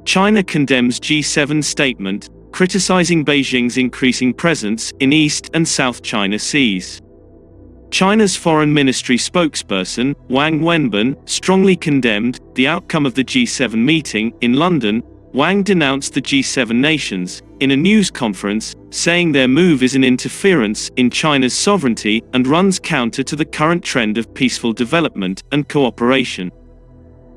China condemns G7 statement, criticizing Beijing's increasing presence in East and South China Seas. China's Foreign Ministry spokesperson, Wang Wenbin, strongly condemned the outcome of the G7 meeting in London. Wang denounced the G7 nations in a news conference, saying their move is an interference in China's sovereignty and runs counter to the current trend of peaceful development and cooperation.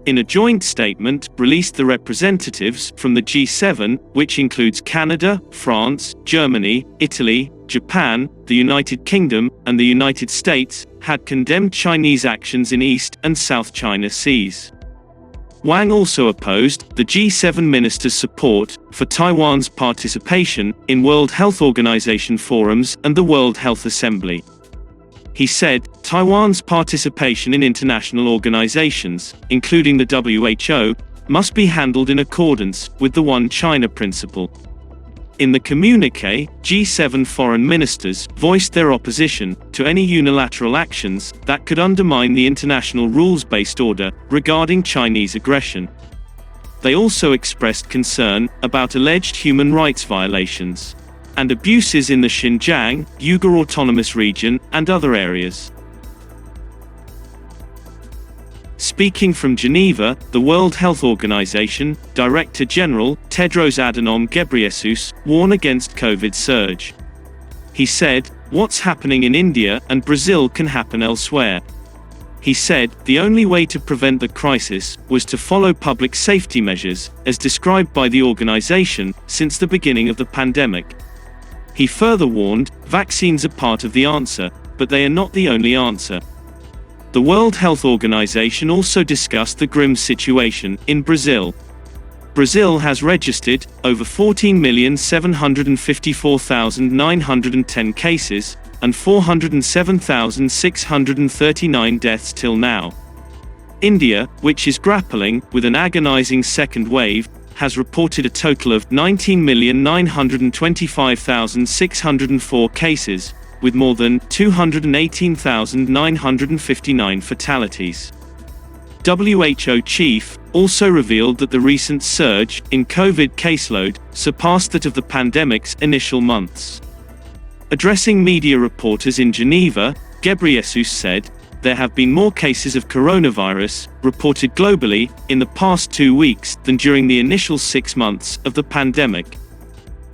In a joint statement released, the representatives from the G7, which includes Canada, France, Germany, Italy, Japan, the United Kingdom, and the United States, had condemned Chinese actions in East and South China Seas. Wang also opposed the G7 ministers' support for Taiwan's participation in World Health Organization forums and the World Health Assembly. He said, Taiwan's participation in international organizations, including the WHO, must be handled in accordance with the One China principle. In the communique, G7 foreign ministers voiced their opposition to any unilateral actions that could undermine the international rules-based order regarding Chinese aggression. They also expressed concern about alleged human rights violations and abuses in the Xinjiang, Uyghur Autonomous Region, and other areas. Speaking from Geneva, the World Health Organization Director General Tedros Adhanom Ghebreyesus warned against COVID surge. He said, "What's happening in India and Brazil can happen elsewhere." He said, the only way to prevent the crisis was to follow public safety measures, as described by the organization, since the beginning of the pandemic. He further warned, vaccines are part of the answer, but they are not the only answer. The World Health Organization also discussed the grim situation in Brazil. Brazil has registered over 14,754,910 cases and 407,639 deaths till now. India, which is grappling with an agonizing second wave, has reported a total of 19,925,604 cases, with more than 218,959 fatalities. WHO chief also revealed that the recent surge in COVID caseload surpassed that of the pandemic's initial months. Addressing media reporters in Geneva, Ghebreyesus said, "There have been more cases of coronavirus reported globally in the past 2 weeks than during the initial 6 months of the pandemic."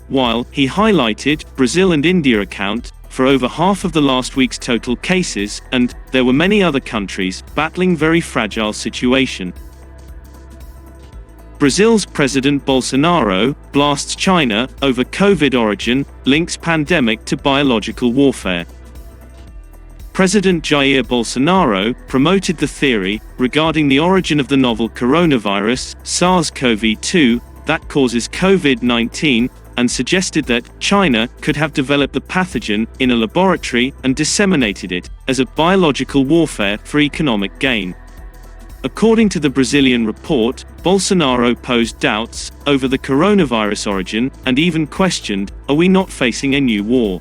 While he highlighted Brazil and India account for over half of the last week's total cases, and there were many other countries battling very fragile situation. Brazil's President Bolsonaro blasts China over COVID origin, links pandemic to biological warfare. President Jair Bolsonaro promoted the theory regarding the origin of the novel coronavirus, SARS-CoV-2, that causes COVID-19, and suggested that China could have developed the pathogen in a laboratory and disseminated it as a biological warfare for economic gain. According to the Brazilian report, Bolsonaro posed doubts over the coronavirus origin and even questioned, "Are we not facing a new war?"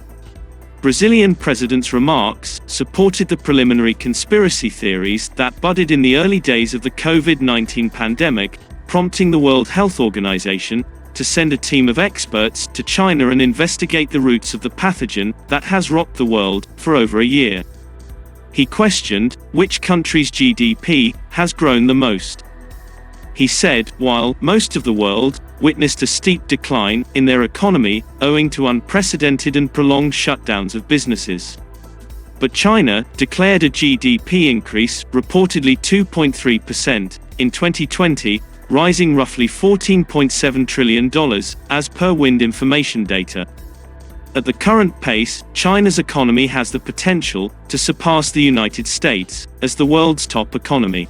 Brazilian president's remarks supported the preliminary conspiracy theories that budded in the early days of the COVID-19 pandemic, prompting the World Health Organization to send a team of experts to China and investigate the roots of the pathogen that has rocked the world for over a year. He questioned which country's GDP has grown the most. He said, while most of the world witnessed a steep decline in their economy owing to unprecedented and prolonged shutdowns of businesses, but China declared a GDP increase, reportedly 2.3%, in 2020, rising roughly $14.7 trillion, as per Wind information data. At the current pace, China's economy has the potential to surpass the United States as the world's top economy.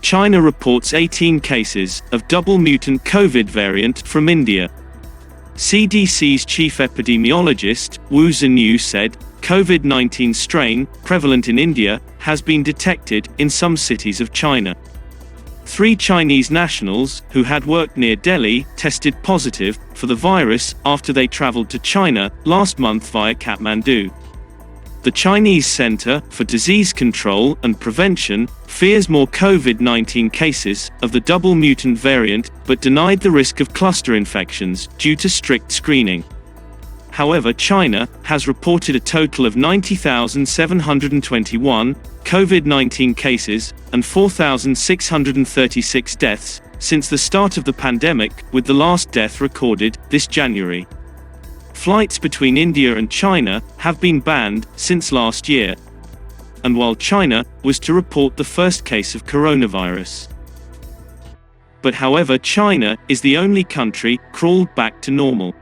China reports 18 cases of double mutant COVID variant from India. CDC's chief epidemiologist, Wu Zhenyu, said, COVID-19 strain, prevalent in India, has been detected in some cities of China. 3 Chinese nationals who had worked near Delhi tested positive for the virus after they traveled to China last month via Kathmandu. The Chinese Center for Disease Control and Prevention fears more COVID-19 cases of the double mutant variant, but denied the risk of cluster infections due to strict screening. However, China has reported a total of 90,721 COVID-19 cases and 4,636 deaths since the start of the pandemic, with the last death recorded this January. Flights between India and China have been banned since last year, and while China was to report the first case of coronavirus. But however, China is the only country crawled back to normal.